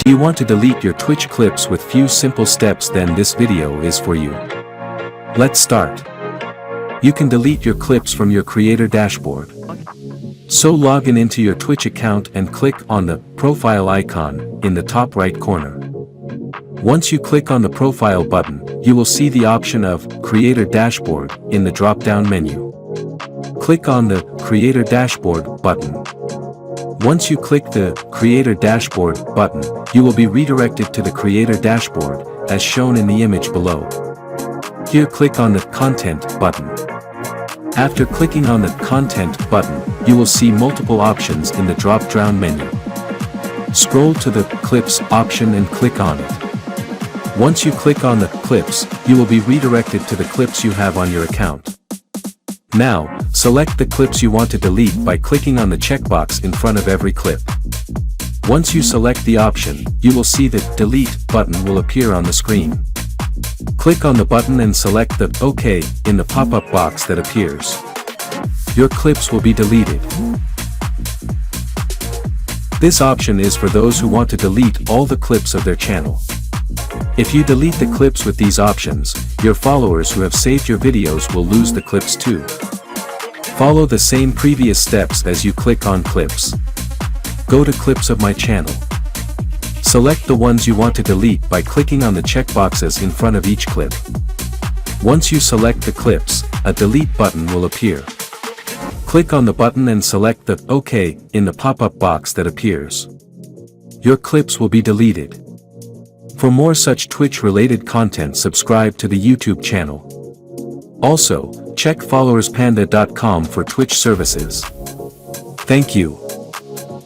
Do you want to delete your Twitch clips with few simple steps? Then this video is for you. Let's start. You can delete your clips from your creator dashboard. So log into your Twitch account and click on the profile icon in the top right corner. Once you click on the profile button, you will see the option of Creator Dashboard in the drop-down menu. Click on the Creator Dashboard button. Once you click the Creator Dashboard button, you will be redirected to the Creator Dashboard, as shown in the image below. Here click on the Content button. After clicking on the Content button, you will see multiple options in the drop-down menu. Scroll to the Clips option and click on it. Once you click on the clips, you will be redirected to the clips you have on your account. Now, select the clips you want to delete by clicking on the checkbox in front of every clip. Once you select the option, you will see the Delete button will appear on the screen. Click on the button and select the OK in the pop-up box that appears. Your clips will be deleted. This option is for those who want to delete all the clips of their channel. If you delete the clips with these options, your followers who have saved your videos will lose the clips too. Follow the same previous steps as you click on clips. Go to clips of my channel. Select the ones you want to delete by clicking on the checkboxes in front of each clip. Once you select the clips, a delete button will appear. Click on the button and select the OK in the pop-up box that appears. Your clips will be deleted. For more such Twitch-related content, subscribe to the YouTube channel. Also, check followerspanda.com for Twitch services. Thank you.